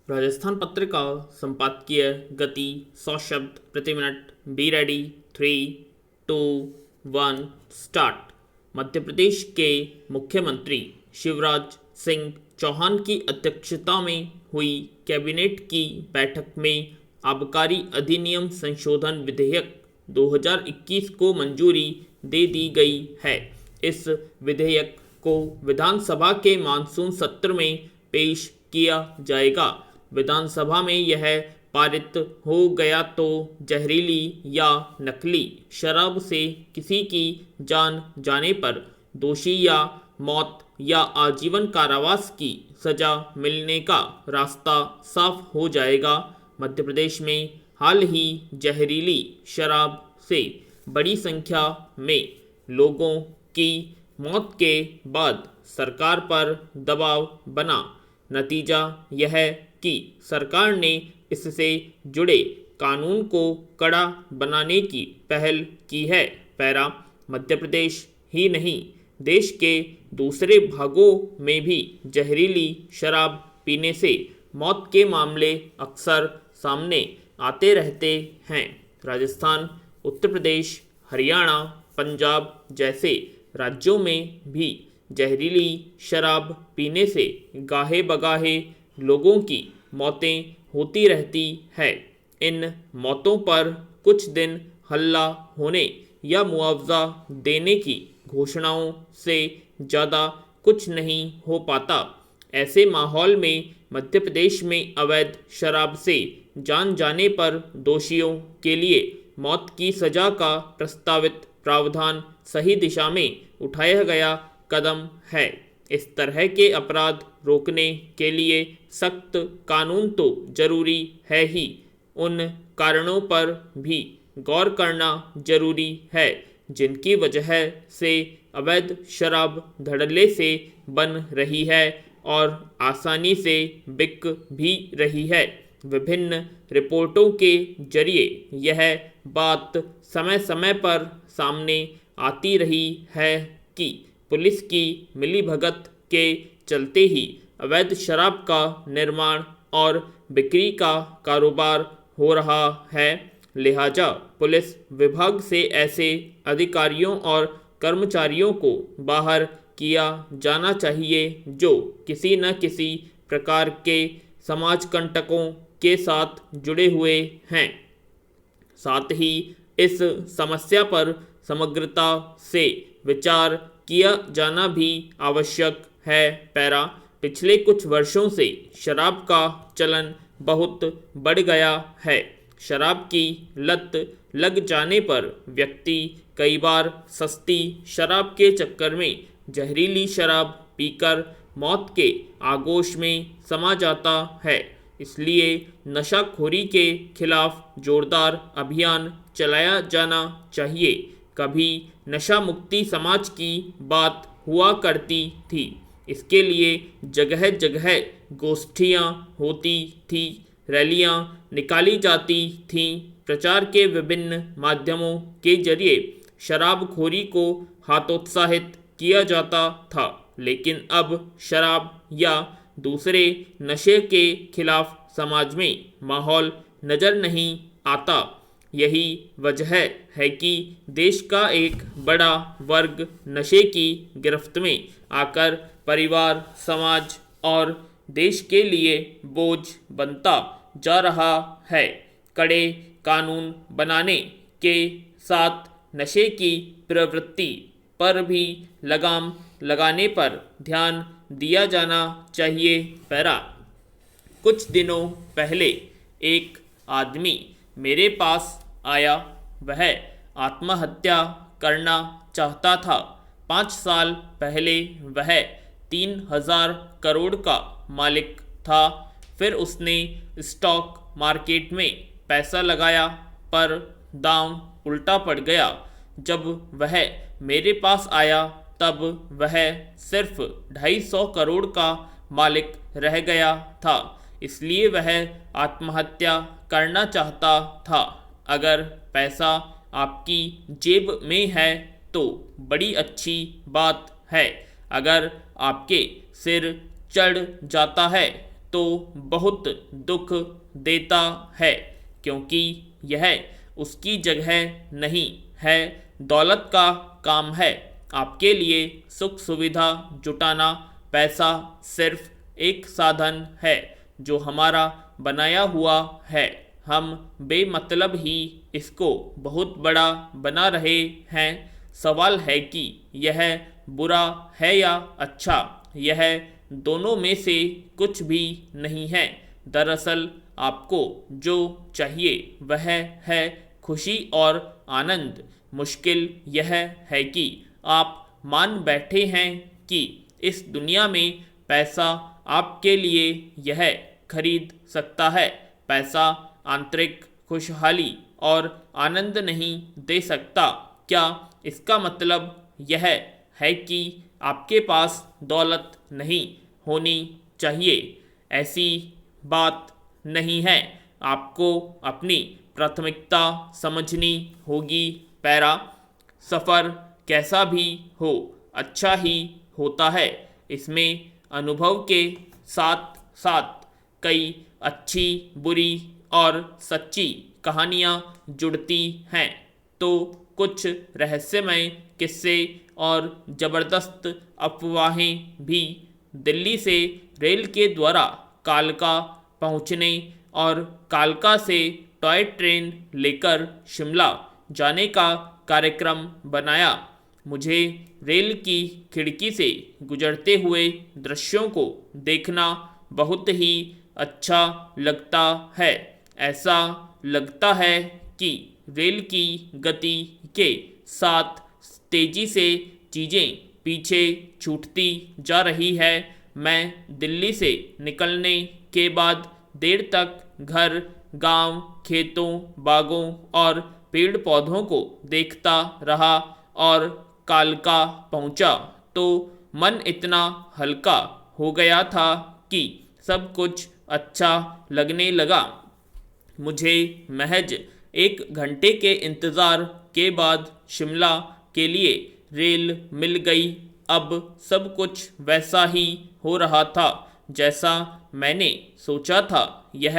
राजस्थान पत्रिका संपादकीय गति 100 शब्द प्रति minute. Be ready. 3, 2, 1 start. Madhya Pradesh के मुख्यमंत्री शिवराज सिंह चौहान की अध्यक्षता में हुई कैबिनेट की बैठक में आबकारी अधिनियम संशोधन विधेयक 2021 को मंजूरी दे दी गई है। इस विधेयक को विधानसभा के मानसून सत्र में पेश किया जाएगा। विधानसभा में यह पारित हो गया तो जहरीली या नकली शराब से किसी की जान जाने पर दोषी या मौत या आजीवन कारावास की सजा मिलने का रास्ता साफ हो जाएगा। मध्य प्रदेश में हाल ही जहरीली शराब से बड़ी संख्या में लोगों की मौत के बाद सरकार पर दबाव बना। नतीजा यह कि सरकार ने इससे जुड़े कानून को कड़ा बनाने की पहल की है। पैरा मध्य प्रदेश ही नहीं, देश के दूसरे भागों में भी जहरीली शराब पीने से मौत के मामले अक्सर सामने आते रहते हैं। राजस्थान, उत्तर प्रदेश, हरियाणा, पंजाब जैसे राज्यों में भी जहरीली शराब पीने से गाहे बगाहे लोगों की मौतें होती रहती है। इन मौतों पर कुछ दिन हल्ला होने या मुआवजा देने की घोषणाओं से ज़्यादा कुछ नहीं हो पाता। ऐसे माहौल में मध्य प्रदेश में अवैध शराब से जान जाने पर दोषियों के लिए मौत की सजा का प्रस्तावित प्रावधान सही दिशा में उठाया गया कदम है। इस तरह के अपराध रोकने के लिए सख्त कानून तो जरूरी है ही, उन कारणों पर भी गौर करना जरूरी है जिनकी वजह से अवैध शराब धड़ल्ले से बन रही है और आसानी से बिक भी रही है। विभिन्न रिपोर्टों के जरिए यह बात समय समय पर सामने आती रही है कि पुलिस की मिलीभगत के चलते ही अवैध शराब का निर्माण और बिक्री का कारोबार हो रहा है। लिहाजा पुलिस विभाग से ऐसे अधिकारियों और कर्मचारियों को बाहर किया जाना चाहिए जो किसी न किसी प्रकार के समाज कंटकों के साथ जुड़े हुए हैं। साथ ही इस समस्या पर समग्रता से विचार किया जाना भी आवश्यक है। पैरा पिछले कुछ वर्षों से शराब का चलन बहुत बढ़ गया है। शराब की लत लग जाने पर व्यक्ति कई बार सस्ती शराब के चक्कर में जहरीली शराब पीकर मौत के आगोश में समा जाता है। इसलिए नशाखोरी के खिलाफ जोरदार अभियान चलाया जाना चाहिए। कभी नशा मुक्ति समाज की बात हुआ करती थी, इसके लिए जगह जगह गोष्ठियाँ होती थी, रैलियाँ निकाली जाती थीं, प्रचार के विभिन्न माध्यमों के जरिए शराबखोरी को हतोत्साहित किया जाता था। लेकिन अब शराब या दूसरे नशे के खिलाफ समाज में माहौल नज़र नहीं आता। यही वजह है कि देश का एक बड़ा वर्ग नशे की गिरफ्त में आकर परिवार, समाज और देश के लिए बोझ बनता जा रहा है। कड़े कानून बनाने के साथ नशे की प्रवृत्ति पर भी लगाम लगाने पर ध्यान दिया जाना चाहिए। पैरा कुछ दिनों पहले एक आदमी मेरे पास आया। वह आत्महत्या करना चाहता था। 5 साल पहले वह 3000 करोड़ का मालिक था। फिर उसने स्टॉक मार्केट में पैसा लगाया पर दाम उल्टा पड़ गया। जब वह मेरे पास आया तब वह सिर्फ 250 करोड़ का मालिक रह गया था। इसलिए वह आत्महत्या करना चाहता था। अगर पैसा आपकी जेब में है तो बड़ी अच्छी बात है। अगर आपके सिर चढ़ जाता है तो बहुत दुख देता है, क्योंकि यह उसकी जगह नहीं है। दौलत का काम है आपके लिए सुख सुविधा जुटाना। पैसा सिर्फ एक साधन है जो हमारा बनाया हुआ है। हम बेमतलब ही इसको बहुत बड़ा बना रहे हैं। सवाल है कि यह बुरा है या अच्छा। यह दोनों में से कुछ भी नहीं है। दरअसल आपको जो चाहिए वह है खुशी और आनंद। मुश्किल यह है कि आप मान बैठे हैं कि इस दुनिया में पैसा आपके लिए यह खरीद सकता है। पैसा आंतरिक खुशहाली और आनंद नहीं दे सकता। क्या इसका मतलब यह है कि आपके पास दौलत नहीं होनी चाहिए? ऐसी बात नहीं है। आपको अपनी प्राथमिकता समझनी होगी। पैरा सफ़र कैसा भी हो अच्छा ही होता है। इसमें अनुभव के साथ साथ कई अच्छी बुरी और सच्ची कहानियाँ जुड़ती हैं। तो कुछ रहस्यमय किस्से और ज़बरदस्त अफवाहें भी। दिल्ली से रेल के द्वारा कालका पहुँचने और कालका से टॉय ट्रेन लेकर शिमला जाने का कार्यक्रम बनाया। मुझे रेल की खिड़की से गुजरते हुए दृश्यों को देखना बहुत ही अच्छा लगता है। ऐसा लगता है कि रेल की गति के साथ तेजी से चीज़ें पीछे छूटती जा रही है। मैं दिल्ली से निकलने के बाद देर तक घर, गांव, खेतों, बागों और पेड़ पौधों को देखता रहा और कालका पहुंचा तो मन इतना हल्का हो गया था कि सब कुछ अच्छा लगने लगा। मुझे महज 1 घंटे के इंतज़ार के बाद शिमला के लिए रेल मिल गई। अब सब कुछ वैसा ही हो रहा था जैसा मैंने सोचा था। यह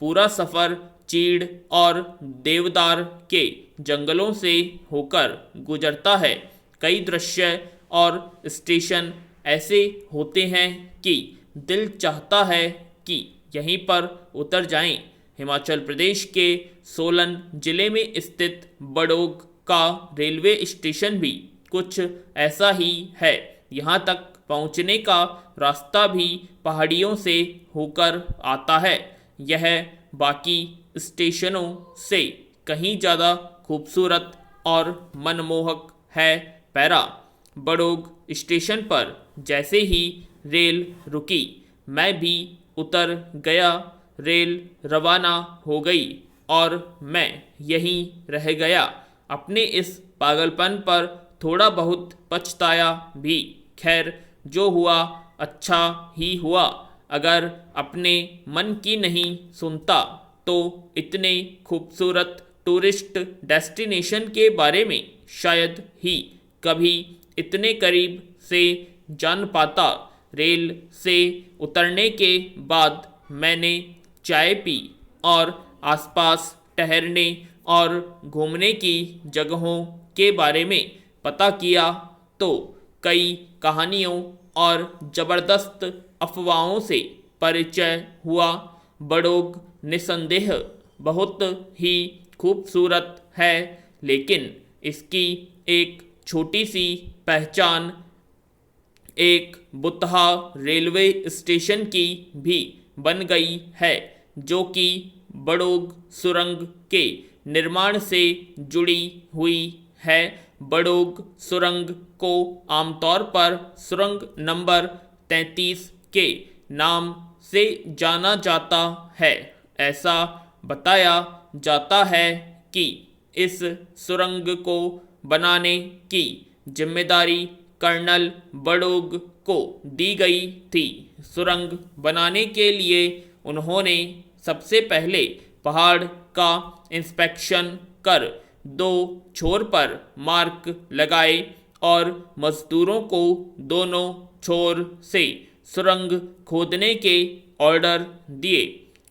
पूरा सफ़र चीड़ और देवदार के जंगलों से होकर गुजरता है। कई दृश्य और स्टेशन ऐसे होते हैं कि दिल चाहता है कि यहीं पर उतर जाएं। हिमाचल प्रदेश के सोलन जिले में स्थित बड़ोग का रेलवे स्टेशन भी कुछ ऐसा ही है। यहाँ तक पहुँचने का रास्ता भी पहाड़ियों से होकर आता है। यह बाकी स्टेशनों से कहीं ज़्यादा खूबसूरत और मनमोहक है। पैरा बड़ोग स्टेशन पर जैसे ही रेल रुकी मैं भी उतर गया। रेल रवाना हो गई और मैं यहीं रह गया। अपने इस पागलपन पर थोड़ा बहुत पछताया भी। खैर जो हुआ अच्छा ही हुआ। अगर अपने मन की नहीं सुनता तो इतने खूबसूरत टूरिस्ट डेस्टिनेशन के बारे में शायद ही कभी इतने करीब से जान पाता। रेल से उतरने के बाद मैंने चाय पी और आसपास ठहरने और घूमने की जगहों के बारे में पता किया तो कई कहानियों और ज़बरदस्त अफवाहों से परिचय हुआ। बड़ोग निसंदेह बहुत ही खूबसूरत है, लेकिन इसकी एक छोटी सी पहचान एक बुतहा रेलवे स्टेशन की भी बन गई है, जो कि बड़ोग सुरंग के निर्माण से जुड़ी हुई है। बड़ोग सुरंग को आमतौर पर सुरंग नंबर 33 के नाम से जाना जाता है। ऐसा बताया जाता है कि इस सुरंग को बनाने की जिम्मेदारी कर्नल बड़ोग को दी गई थी। सुरंग बनाने के लिए उन्होंने सबसे पहले पहाड़ का इंस्पेक्शन कर 2 छोर पर मार्क लगाए और मजदूरों को दोनों छोर से सुरंग खोदने के ऑर्डर दिए।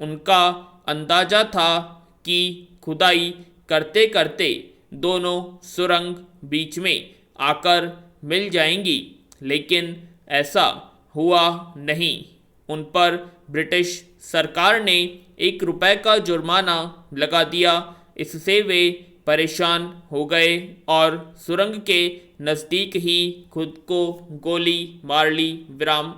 उनका अंदाजा था कि खुदाई करते करते दोनों सुरंग बीच में आकर मिल जाएंगी, लेकिन ऐसा हुआ नहीं। उन पर ब्रिटिश सरकार ने 1 रुपए का जुर्माना लगा दिया। इससे वे परेशान हो गए और सुरंग के नज़दीक ही खुद को गोली मार ली। विराम।